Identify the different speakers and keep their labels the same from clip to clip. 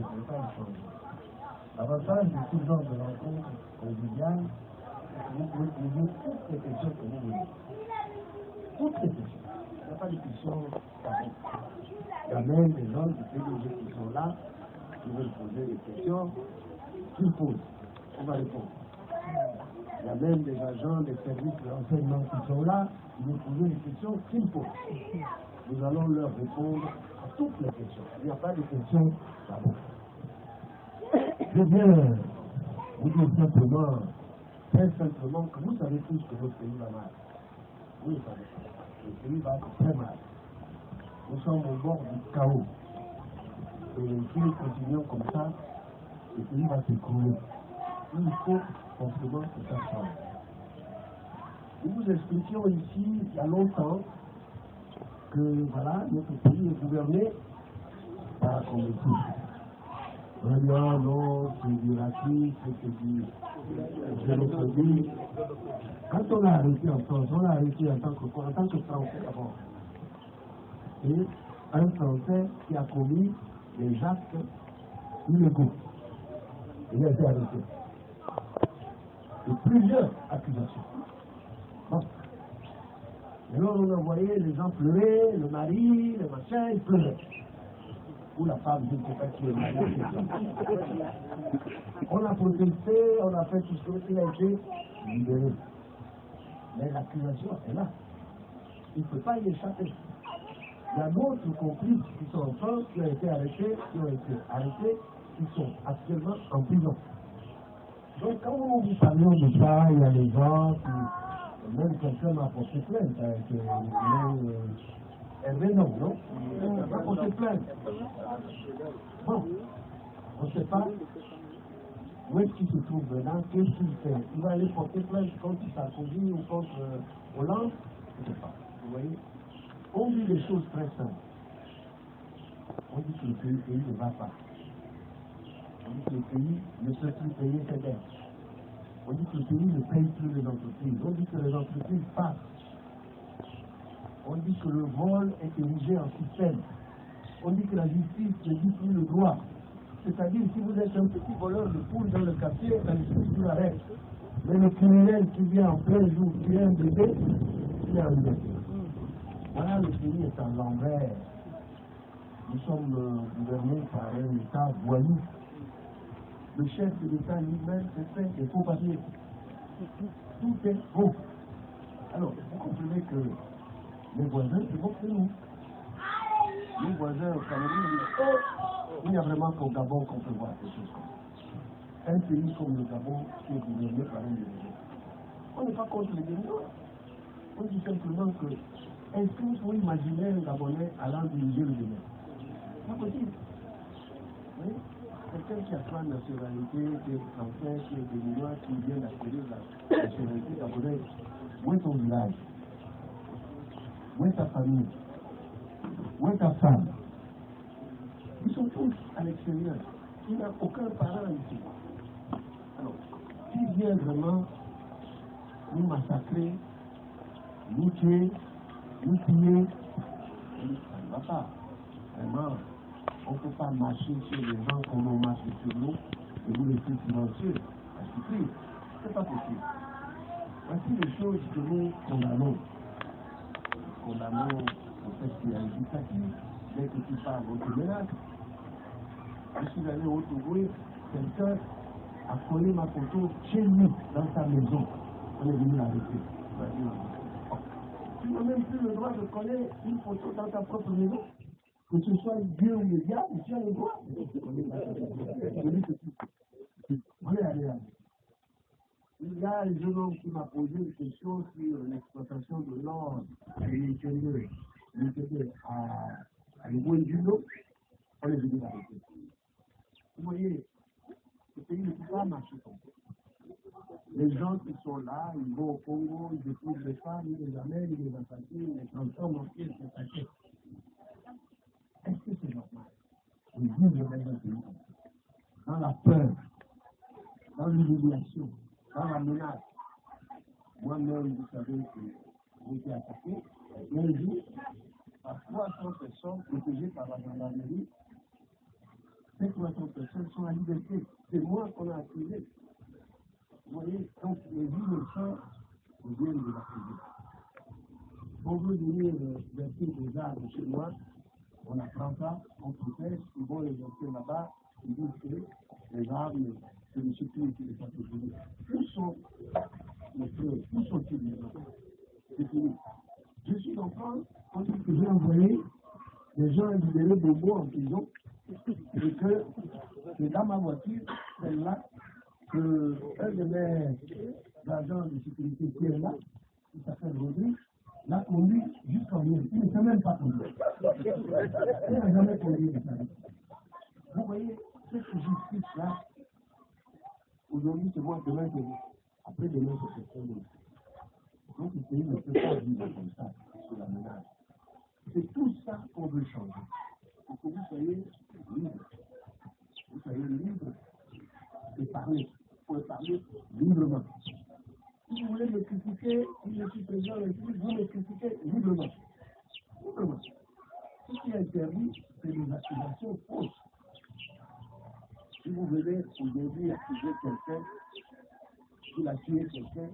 Speaker 1: ne pas le changer. L'avantage de ce genre de rencontre conviviale, vous pouvez poser toutes les questions que vous voulez. Toutes les questions. Il n'y a pas de questions taboues. Il y a même des gens du PDG qui sont là, qui veulent poser des questions, qu'ils posent. On va répondre. Il y a même des agents des services de renseignement qui sont là, qui vont poser des questions qu'ils posent. Nous allons leur répondre à toutes les questions. Il n'y a pas de questions taboues. Je viens vous dire simplement, très simplement, que vous savez tous que notre pays va mal. Vous le savez. Le pays va très mal. Nous sommes au bord du chaos. Et si nous continuons comme ça, le pays va s'écrouler. Il faut forcément que ça change. Nous vous expliquions ici, il y a longtemps, que voilà, notre pays est gouverné par la communauté. Vraiment, non, c'est du racisme, c'est du xénophobie. Quand on l'a arrêté en France, on l'a arrêté en tant que Français d'abord. Et un Français qui a commis des actes illégaux. Il a été arrêté. Et plusieurs accusations. Bon. Et là, on a envoyé les gens pleurer, le mari, le machin, ils pleuraient. Ou la femme, je ne sais pas qui est mariée. On a protesté, on a fait tout ce qu'il a été libéré. Mais l'accusation est là. Il ne peut pas y échapper. Il y a d'autres complices qui sont en France, qui ont été arrêtés, qui sont actuellement en prison. Donc quand vous parlons de ça, il y a des gens qui, même quelqu'un m'a porté plainte, Hervé non, il m'a porté plainte. Bon, on ne sait pas où est-ce qu'il se trouve maintenant, qu'est-ce qu'il fait. Il va aller porter plainte contre Sarkozy ou contre Hollande, je ne sais pas. Vous voyez, on dit des choses très simples. On dit que le pays ne va pas. On dit que le pays ne peut plus payer ses dettes. On dit que le pays ne paye plus les entreprises. On dit que les entreprises passent. On dit que le vol est érigé en système. On dit que la justice ne dit plus le droit. C'est-à-dire, si vous êtes un petit voleur de poules dans le quartier, la justice vous arrête. Mais le criminel qui vient en plein jour tuer un bébé, il est en liberté. Voilà, le pays est en l'envers. Nous sommes gouvernés par un État voyou. Le chef de l'État lui-même s'est fait des faux papiers. Tout est faux. Alors, vous comprenez que les voisins, c'est bon que nous. Les voisins au Cameroun disent, oh, il n'y a vraiment qu'au Gabon qu'on peut voir ces choses comme ça. Un pays comme le Gabon qui est gouverné par un dirigeant. On n'est pas contre les dirigeants. On dit simplement que, est-ce que vous pouvez imaginer un Gabonais allant diriger le Bénin? Pas possible. Oui? Quelqu'un qui a trois nationalités, qui est français, qui est béninois, qui vient d'acquérir la nationalité gabonaise, où est ton village? Où est ta famille? Où est ta femme? Ils sont tous à l'extérieur. Il n'y a aucun parent ici. Alors, qui vient vraiment nous massacrer, nous tuer, nous piller, ça ne va pas. Vraiment, on ne peut pas marcher sur les gens comme on marche sur nous et nous laisser silencieux, à souffrir. Ce n'est pas possible. Voici les choses que nous condamnons. Nous condamnons le fait qu'il y a une dictature. Dès que tu parles, on te menace. Je suis allé au Togo, quelqu'un a collé ma photo chez lui, dans sa maison. On est venu l'arrêter. Tu n'as même plus le droit de coller une photo dans ta propre maison. Que ce soit Dieu ou le diable, tu as le droit. Allez, allez, allez. Il y a un jeune homme qui m'a posé une question sur l'exploitation de l'or à l'Ouédulo. On est venu l'arrêter. Vous voyez, ce pays ne peut pas marcher comme ça. Les gens qui sont là, ils vont au Congo, ils épousent les femmes, ils les amènent, ils les assassinent, ils les transforment en pièces de paquets. Est-ce que c'est normal? Ils vivent dans un pays dans la peur, dans l'humiliation, dans la menace. Moi-même, vous savez que j'ai été attaqué un jour par 300 personnes protégées par la gendarmerie. Cette fois-ci, autres personnes sont en liberté. C'est moi qu'on a accusé. Vous voyez, donc les innocents viennent de la prison. On veut venir verser des arbres chez moi, on apprend ça, on protège, ils vont les verser là-bas, ils disent que les arbres, c'est le secours qui les a déposés. Où sont les fleurs? Où sont-ils les enfants? C'est fini. Je suis en France, on dit que j'ai envoyé des gens libérés de moi en prison, et que c'est dans ma voiture, celle-là, qu'un de mes agents de sécurité qui est là, qui s'appelle Rodrigue, l'a conduit jusqu'en Lyon. Il ne sait même pas conduire. Il n'a jamais conduit de sa vie. Vous voyez, cette justice-là, aujourd'hui c'est moi, demain c'est vous. Après demain c'est personne d'autre. Donc le pays ne peut pas vivre comme ça, sous la menace. C'est tout ça qu'on veut changer. Pour que vous soyez libres. Vous soyez libres de parler. Vous pouvez parler librement. Si vous voulez me critiquer, si je suis président de la République, vous me critiquez librement. Librement. Ce qui est interdit, c'est les accusations fausses. Si vous venez aujourd'hui accuser quelqu'un, qu'il a tué quelqu'un,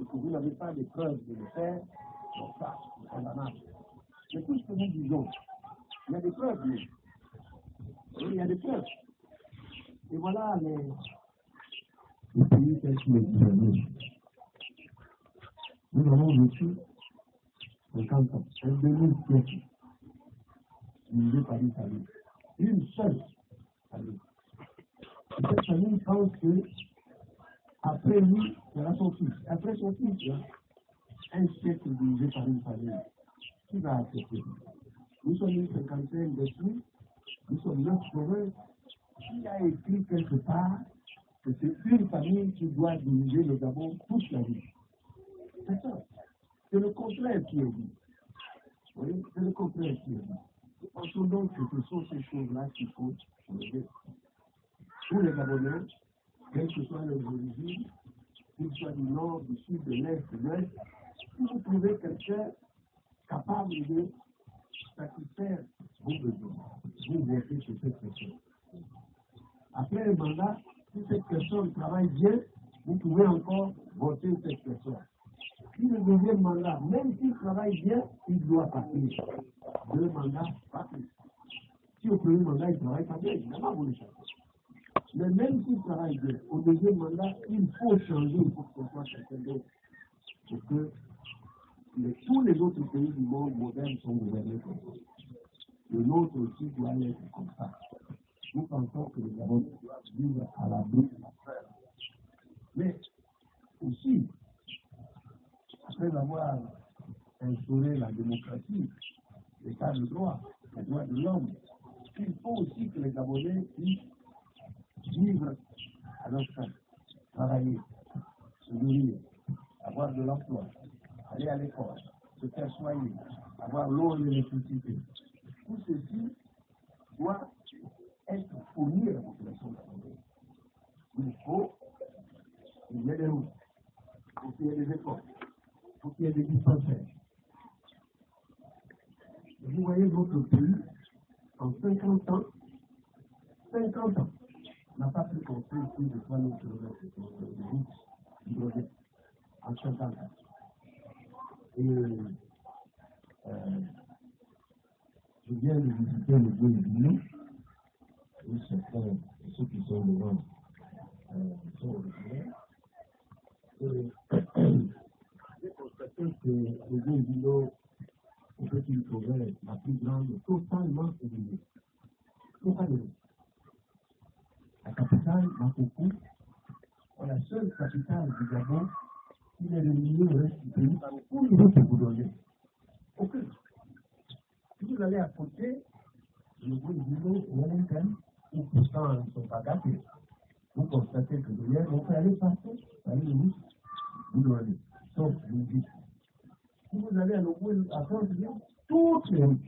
Speaker 1: et que vous n'avez pas de preuves de le faire, donc ça, c'est condamnable. Mais tout ce que nous disons, il y a des preuves, oui. Oui, il y a des preuves. Et voilà les pays tels que les Israéliens. Nous avons vécu 50 ans, un demi-siècle, divisé par une famille. Une seule famille. Et cette famille pense que, après lui, il y aura son fils. Après son fils, il y a un siècle divisé par une famille. Qui va accepter? Nous sommes une cinquantaine d'esprit, nous sommes 9 provinces. Qui a écrit quelque part que c'est une famille qui doit diriger le Gabon toute la vie? C'est ça. C'est le contraire qui est dit. Oui, c'est le contraire qui est dit. Pensons donc que ce sont ces choses-là qu'il faut changer. Tous les Gabonais, quelles que soient leurs origines, qu'ils soient du nord, du sud, de l'est, de l'ouest, si vous trouvez quelqu'un capable de satisfaire vos besoins, vous votez sur cette personne. Après le mandat, si cette personne travaille bien, vous pouvez encore voter cette personne. Si le deuxième mandat, même s'il travaille bien, il doit partir. Deux mandats, pas plus. Si au premier mandat, il ne travaille pas bien, évidemment, vous le changez. Mais même s'il travaille bien, au deuxième mandat, il faut changer, il faut que ce soit quelqu'un d'autre. Parce que tous les autres pays du monde moderne sont gouvernés comme ça. Le nôtre aussi doit être comme ça. Nous pensons que les Gabonais doivent vivre à l'abri. Mais aussi, après avoir instauré la démocratie, l'état de droit, les droits de l'homme, il faut aussi que les Gabonais puissent vivre à leur faim, travailler, se nourrir, avoir de l'emploi, aller à l'école, se faire soigner, avoir l'eau et l'électricité. Tout ceci doit être fourni à la population gabonaise. Il faut qu'il y ait des routes, il faut qu'il y ait des écoles, il faut qu'il y ait des dispensaires. Vous voyez votre pays, en 50 ans, n'a pas pu construire plus de 3 000 km de routes hydrogènes en 50 ans. Et je viens de visiter le Guinée, où certains, ceux qui sont devant, sont originaires. Et j'ai constaté que le Guinée, au petit province la plus grande, totalement oubliée. Totalement. La capitale, Maputo, est la seule capitale du Gabon qui est reliée au reste du pays par tous les autres Boudonnais. Aucun. Si vous allez à côté, le Guinée et l'Américaine, où pourtant ils ne sont pas gâtés, vous constatez que derrière, on peut aller partout, aller les routes Boudonnais, sauf l'Égypte. Si vous allez à l'Ogooué, à Saint-Denis, toutes les routes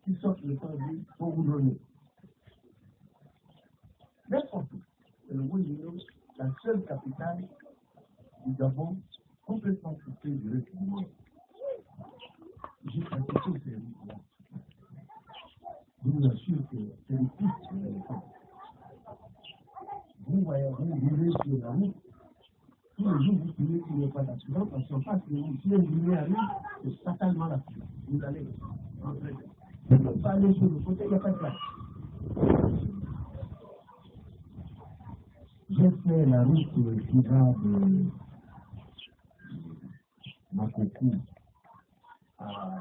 Speaker 1: qui sortent de Saint-Denis sont Boudonnais. N'importe où. C'est le Guinée, la seule capitale du Gabon complètement coupée du reste du monde. J'ai pratiqué ces routes-là. Je vous assure que c'est le plus n'y ait pas d'accident, parce qu'en face, si un Guinéen arrive, c'est fatalement l'accident. Vous allez entrer. Vous ne pouvez pas aller sur le côté, il n'y a pas de place. J'ai fait la route qui va de Makoko à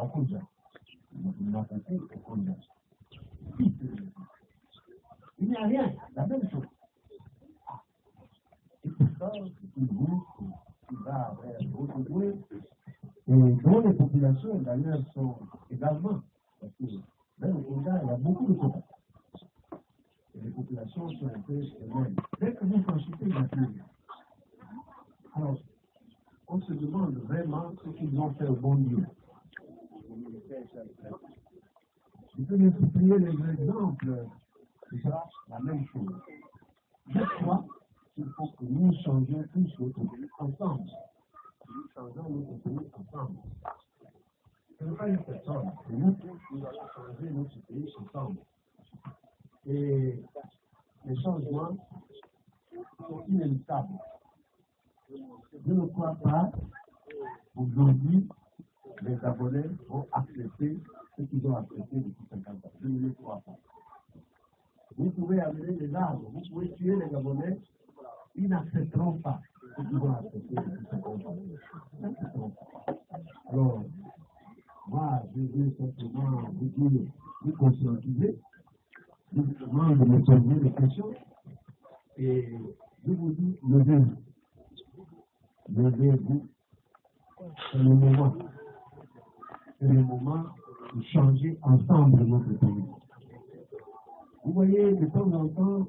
Speaker 1: Okoja. Makoko, Okoja. Il n'y a rien, la même chose. Et pourtant, c'est une route qui va vers Okoja. Et dont les populations, d'ailleurs, sont également, parce que dans Okoja, il y a beaucoup de contacts. Et les populations sont un peu les mêmes. Dès que vous franchissez la pluie, alors, on se demande vraiment ce qu'ils ont fait au bon Dieu. Je peux multiplier les exemples, c'est ça, la même chose. Je crois qu'il faut que nous changions tous notre pays ensemble. Nous changeons notre pays ensemble. Ce n'est pas une personne, c'est nous tous nous allons changer notre pays ensemble. Et les changements sont inéluctables. Je ne crois pas aujourd'hui les Gabonais vont accepter ce qu'ils ont accepté depuis 50 ans. Je ne le crois pas. Vous pouvez amener les armes, vous pouvez tuer les Gabonais, ils n'accepteront pas ce qu'ils ont accepté depuis 50 ans. Ils n'accepteront pas. Alors, moi, je veux simplement vous dire, vous conscientiser, je vous demande de me poser des questions, et je vous dis, levez-vous. Levez-vous. C'est le moment. C'est le moment de changer ensemble notre pays. Vous voyez, de temps en temps,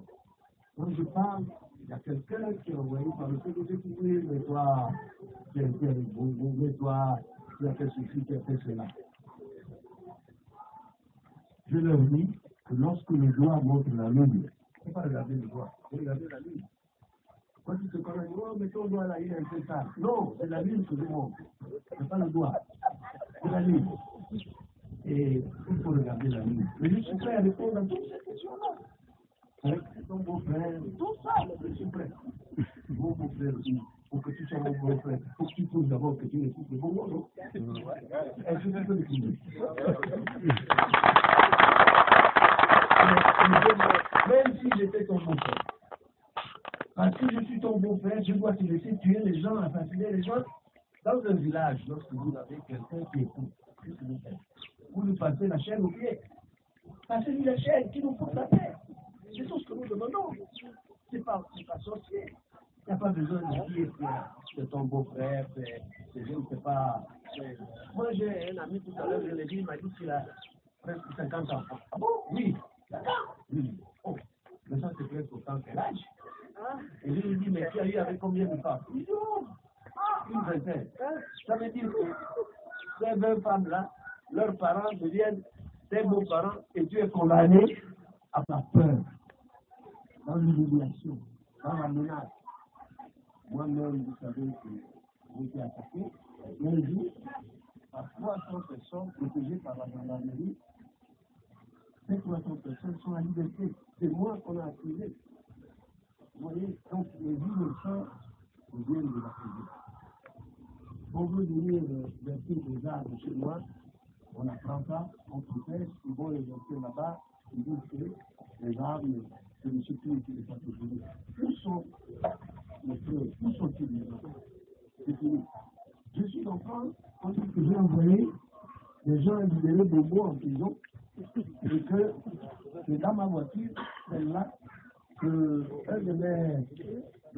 Speaker 1: quand je parle, il y a quelqu'un qui est envoyé par le PDG qui dit, mais toi, tu es bon, mais toi, tu as fait ceci, tu as fait cela. Je leur dis que lorsque le doigt montre la ligne, il ne faut pas regarder le doigt, il faut regarder la ligne. Quand tu te connais, oh, mais ton doigt là, il est un peu sale. Non, c'est la ligne que je montre. Ce n'est pas le doigt. C'est la ligne. Et il faut regarder la ligne. Mais je suis prêt à répondre à toutes ces questions-là. Avec ton beau-frère, tout ça, je suis prêt. Mon beau-frère aussi. Pour que tu sois mon beau-frère, il faut que tu trouves d'abord que tu es le bon mot, non? Est-ce que tu peux le trouver? Même si j'étais ton beau-frère. Parce que je suis ton beau-frère, je dois te laisser tuer les gens, assassiner les gens. Dans un village, lorsque vous avez quelqu'un qui est fou, qu'est-ce que vous faites? Vous lui passez la chaîne au pied. Passez-lui la chaîne qui nous fout la paix. C'est tout ce que nous demandons. C'est pas sorcier. Il n'y a pas besoin de dire que c'est ton beau-frère, je ne sais pas. Moi, j'ai un ami tout à l'heure, je l'ai dit, il m'a dit qu'il a presque 50 ans. Ah bon? Oui. D'accord. Oui. Oh. Mais ça, c'est presque autant que l'âge. Et je lui dis, mais tu as eu avec combien de femmes? Il dit, oh, une vingtaine. Ça veut dire que ces 20 femmes-là, leurs parents deviennent tes beaux-parents et tu es condamné à la peur, dans l'humiliation, dans la menace. Moi-même, vous savez que j'ai été attaqué un jour par 300 personnes protégées par la gendarmerie. Ces 300 personnes sont en liberté. C'est moi qu'on a accusé. Vous voyez, donc les innocents viennent de la prison. On veut venir verser des armes chez moi, on apprend ça, on protège, ils vont les verser là-bas, ils disent que les armes, c'est le sécurité de sa sécurité. Où sont les frères? Où sont-ils les enfants? C'est fini. Je suis en France, on dit que j'ai envoyé des gens libérés de mots en prison, et que c'est dans ma voiture, celle-là, qu'un de mes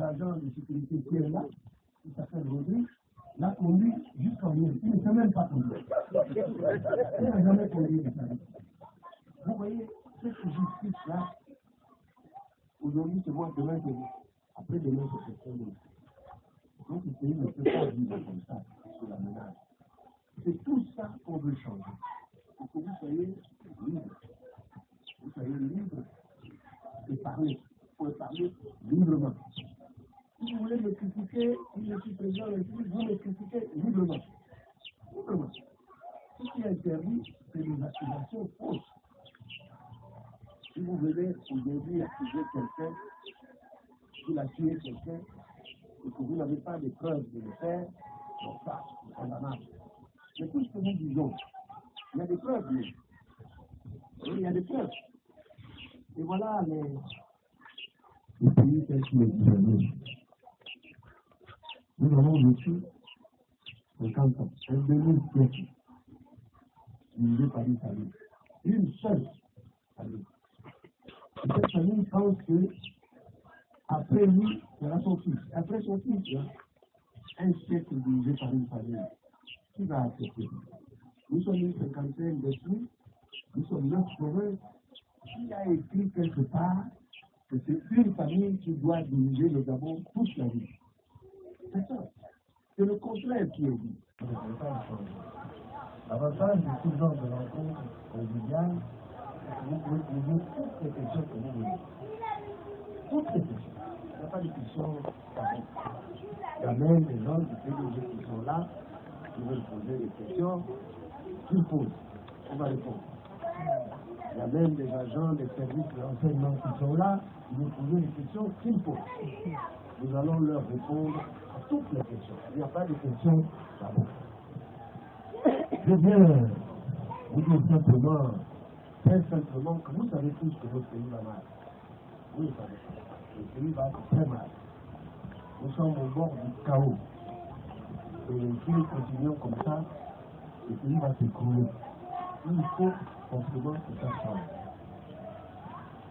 Speaker 1: agents de sécurité qui est là, qui s'appelle Rodrigue, l'a conduit jusqu'en ligne. Il ne sait même pas conduire. Il n'a jamais conduit de sa vie. Vous voyez, cette justice-là, aujourd'hui c'est moi, demain c'est vous. Après demain c'est personne d'autre. Donc le pays ne peut pas vivre comme ça, sous la menace. C'est tout ça qu'on veut changer. Pour que vous soyez libres. Vous soyez libres de parler. Vous pouvez parler librement. Si vous voulez me critiquer, si je suis président de la République, vous me critiquez librement. Librement. Ce qui est interdit, c'est les accusations fausses. Si vous venez aujourd'hui accuser quelqu'un qu'il a tué quelqu'un et que vous n'avez pas de preuves de le faire, donc ça, c'est condamnable. Mais tout ce que nous disons, il y a des preuves, oui. Oui, il y a des preuves. Et voilà les pays tels que les Israéliens. Nous avons vécu 50 ans, un demi-siècle, divisé par une famille. Une seule famille. Et cette famille pense que après lui, il y aura son fils. Après son fils, il y a un siècle divisé par une famille. Qui va accepter? Nous sommes une cinquantaine de filles, nous sommes 9 provinces. Qui a écrit quelque part que c'est une famille qui doit diriger le Gabon toute la vie? C'est ça. C'est le contraire qui est dit. L'avantage de ce genre de rencontre conviviale, vous pouvez poser toutes les questions que vous voulez. Toutes les questions. Il n'y a pas de questions pareilles. Il y a même des gens du PDG qui sont là, qui veulent poser des questions, qu'ils posent. On va répondre. Il y a même des agents des services de renseignement qui sont là, qui vont poser des questions qu'ils posent. Nous allons leur répondre à toutes les questions. Il n'y a pas de questions là-bas. Je viens vous dire simplement, très simplement, que vous savez tous que votre pays va mal. Vous le savez. Le pays va très mal. Nous sommes au bord du chaos. Et si nous continuons comme ça, le pays va s'écrouler. Il faut forcément que ça change.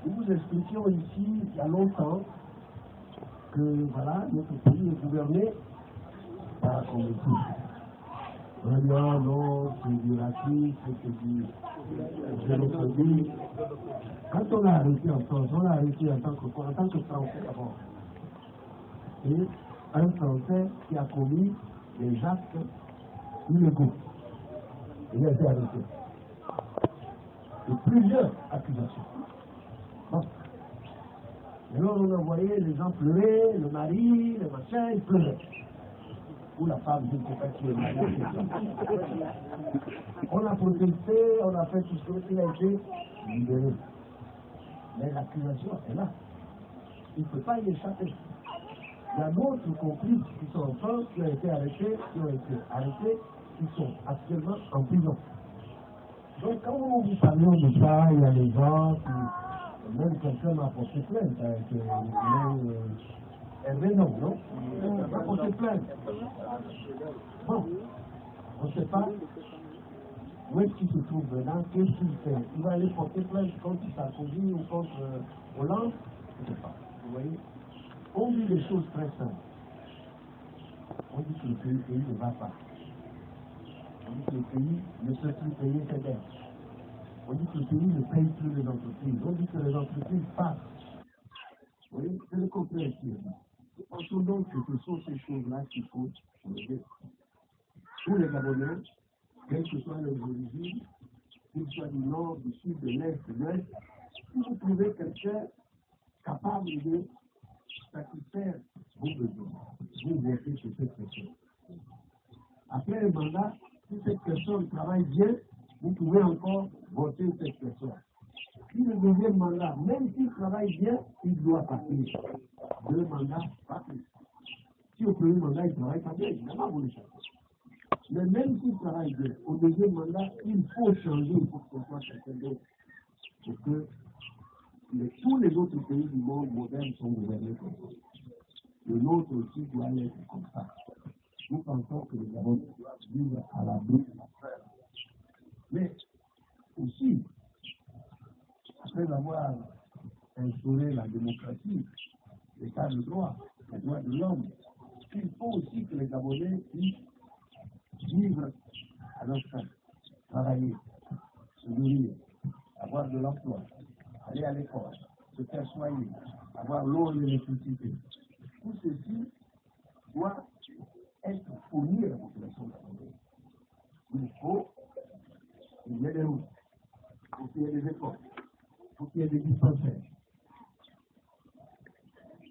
Speaker 1: Nous vous expliquions ici, il y a longtemps, que voilà, notre pays est gouverné par la communauté. On a dit, ah non, c'est du racisme, c'est du xénophobie. Quand on a arrêté en France, on a arrêté en tant que Français d'abord. Et un Français qui a commis des actes illégaux. Il a été arrêté. Et plusieurs accusations. Bon. Et alors on a envoyé les gens pleurer, le mari, le machin, ils pleuraient. Ou la femme, je ne sais pas qui est mariée. On a protesté, on a fait tout ce qu'il a été libéré. Mais l'accusation est là. Il ne peut pas y échapper. Il y a d'autres complices qui sont en France, qui ont été arrêtés, qui sont actuellement en prison. Donc quand nous parlons de ça, il y a des gens qui, même quelqu'un m'a porté plainte, Hervé non? Il m'a porté plainte. Bon, on ne sait pas où est-ce qu'il se trouve maintenant, qu'est-ce qu'il fait. Il va aller porter plainte contre Sarkozy ou contre Hollande, je ne sais pas. Vous voyez, on dit des choses très simples. On dit que le pays ne va pas. On dit que le pays ne peut plus payer ses dettes. On dit que le pays ne paye plus les entreprises. On dit que les entreprises passent. Vous voyez, c'est le contraire qui est dit. Pensons donc que ce sont ces choses-là qu'il faut changer. Tous les Gabonais, quelles que soient leurs origines, qu'ils soient du nord, du sud, de l'est, de l'ouest, si vous trouvez quelqu'un capable de satisfaire vos besoins, vous votez sur cette personne. Après le mandat, si cette personne travaille bien, vous pouvez encore voter cette personne. Si le deuxième mandat, même s'il travaille bien, il doit passer. 2 mandats, pas plus. Si au premier mandat, il ne travaille pas bien, évidemment, vous le changez. Mais même s'il travaille bien, au deuxième mandat, il faut changer, il faut que ce soit quelqu'un d'autre. Parce que tous les autres pays du monde moderne sont gouvernés comme ça. Le nôtre aussi doit être comme ça. Nous pensons que les Gabonais doivent vivre à l'abri. Mais aussi, après avoir instauré la démocratie, l'état de droit, les droits de l'homme, il faut aussi que les Gabonais puissent vivre à leur faim, travailler, se nourrir, avoir de l'emploi, aller à l'école, se faire soigner, avoir l'eau et l'électricité. Tout ceci doit être fourni à la population gabonaise. Il faut qu'il y ait des routes, il faut qu'il y ait des écoles, il faut qu'il y ait des dispensaires.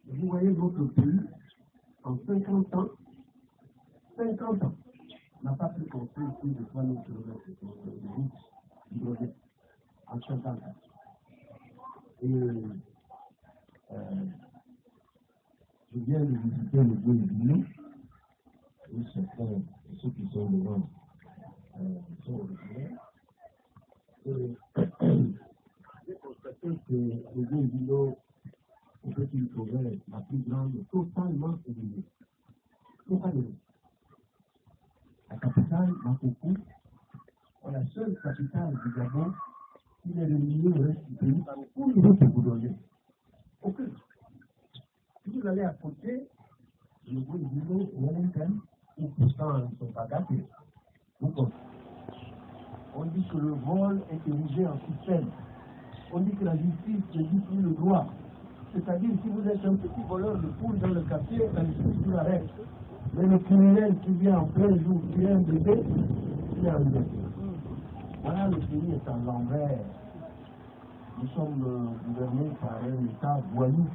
Speaker 1: Vous voyez votre pays, en 50 ans, n'a pas pu construire plus de 3000 km de routes hydrogène en 50 ans. Et Je viens de visiter le Guinée, où certains, ceux qui sont devant, sont originaires. Et j'ai constaté que le Guinée, au petit province, la plus grande, totalement élevée. Totalement. La capitale, Makoko, est la seule capitale du Gabon qui est le milieu du reste du pays où il veut vous donner. Aucun. Si vous allez à côté, le Guinée, Wellington, où pourtant ils ne sont pas gâtés. On dit que le vol est érigé en système. On dit que la justice ne dit plus le droit. C'est-à-dire, si vous êtes un petit voleur de poules dans le quartier, la justice vous arrête. Mais le criminel qui vient en plein jour tuer un bébé, il est en liberté. Voilà, le pays est à l'envers. Nous sommes gouvernés par un État voyou.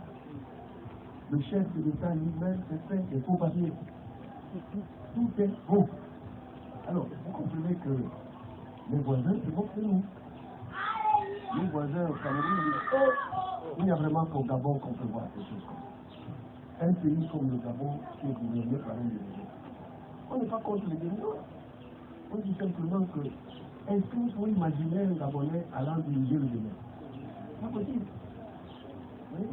Speaker 1: Le chef de l'État lui-même se fait des faux papiers. Tout est faux. Alors, vous comprenez que les voisins, c'est bon que nous. Les voisins au Cameroun disent, oh, il n'y a vraiment qu'au Gabon qu'on peut voir quelque chose comme ça. Un pays comme le Gabon qui est gouverné par un dirigeant. On n'est pas contre les dirigeants. On dit simplement que, est-ce que vous pouvez imaginer un Gabonais allant diriger le Bénin? Pas possible. Oui?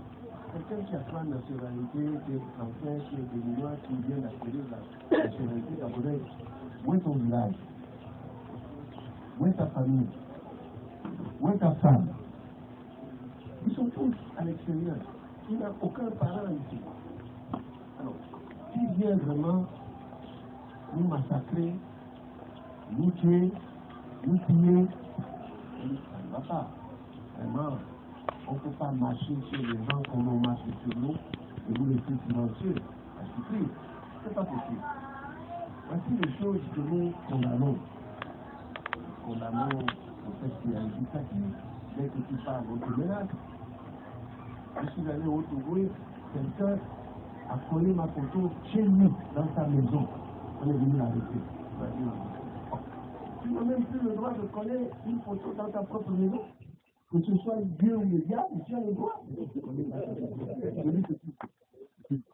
Speaker 1: Quelqu'un qui a trois nationalités, qui est français, qui est béninois, qui vient d'acquérir la nationalité gabonaise, où est ton village? Où est ta famille? Où est ta femme? Ils sont tous à l'extérieur. Il n'y a aucun parent ici. Alors, qui vient vraiment nous massacrer, nous tuer, nous piller, ça ne va pas. Vraiment, on ne peut pas marcher sur les gens comme on marche sur nous et vous laisser silencieux à souffrir. Ce n'est pas possible. Voici les choses que nous condamnons. Nous condamnons au fait qu'il y a une dictature. Dès que tu parles, on te menace. Je suis allé au Togo, quelqu'un a collé ma photo chez lui, dans sa maison. On est venu l'arrêter. Tu n'as même plus le droit de coller une photo dans ta propre maison. Que ce soit Dieu ou le diable, tu as le droit.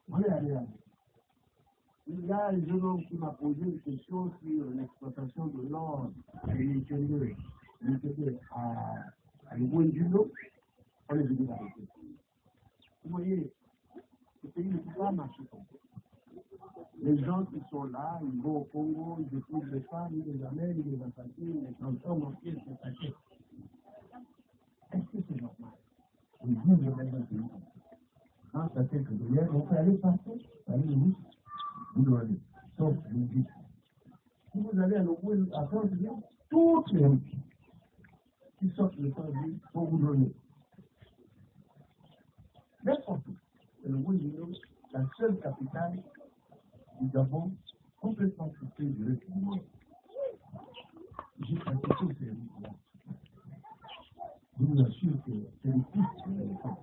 Speaker 1: On est allé là. Il y a un jeune homme qui m'a posé une question sur l'exploitation de l'or à l'intérieur à l'Ouéduno. On est venu l'arrêter. Vous voyez, ce pays ne peut pas marcher comme ça. Les gens qui sont là, ils vont au Congo, ils épousent les femmes, ils les amènent, ils les assassinent, ils les transforment en pièces détachées. Est-ce que c'est normal? Ils vivent le même pays. Dans sa tête de guerre, on peut aller partout, aller où vous doit aller. Sauf le but. Si vous allez à l'Ogo, à Saint-Denis, toutes les routes qui sortent de Saint-Denis vont vous donner. N'importe où. C'est le Ouéduno, la seule capitale du Gabon, complètement coupée du reste du monde. J'ai pratiqué ces routes-là. Je vous assure que c'est le piste de l'éléphant.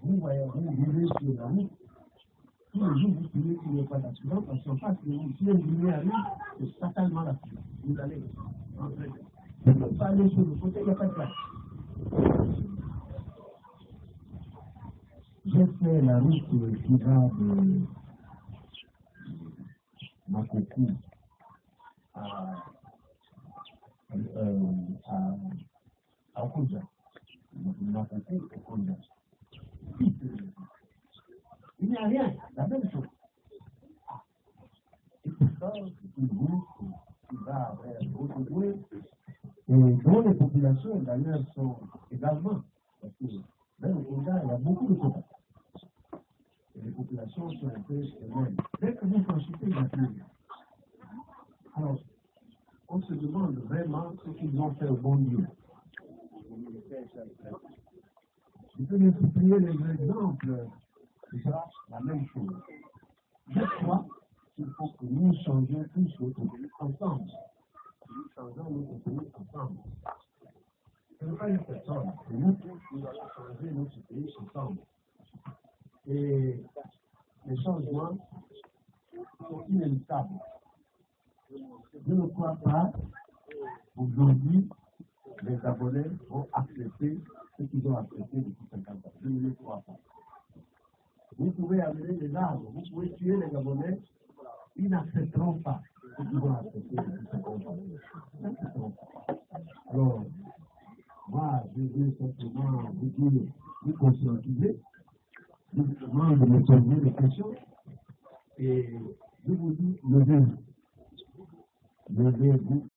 Speaker 1: Vous voyez, vous vivez sur la route. Tous les jours, vous trouvez qu'il n'y a pas d'accident, parce qu'en face, si un Guinée arrive, c'est fatalement l'accident. Vous allez entrer. Vous ne pouvez pas aller sur le côté, il n'y a pas de place. J'ai fait la route qui va de Makoko à Okoja. Makoko, Okoja. Il n'y a rien, la même chose. Et pourtant, c'est une route qui va vers Okoja. Et dont les populations, d'ailleurs, sont également, parce que même au Okoja, il y a beaucoup de contacts. Et les populations sont un peu les mêmes. Dès que vous franchissez la pluie, alors, on se demande vraiment ce qu'ils ont fait au bon Dieu. Je peux multiplier les exemples, c'est ça, la même chose. Je crois qu'il faut que nous changions tous notre pays ensemble. Nous changeons notre pays ensemble. Ce n'est pas une personne, c'est nous tous, nous allons changer notre pays ensemble. Et les changements sont inéluctables. Je ne crois pas aujourd'hui les Gabonais vont accepter ce qu'ils ont accepté depuis 50 ans. Je ne le crois pas. Vous pouvez amener les armes, vous pouvez tuer les Gabonais, ils n'accepteront pas ce qu'ils vont accepter. Alors, moi, je veux simplement vous dire, vous conscientiser, je vous demande de me poser des questions, et je vous dis, levez-vous. Levez-vous.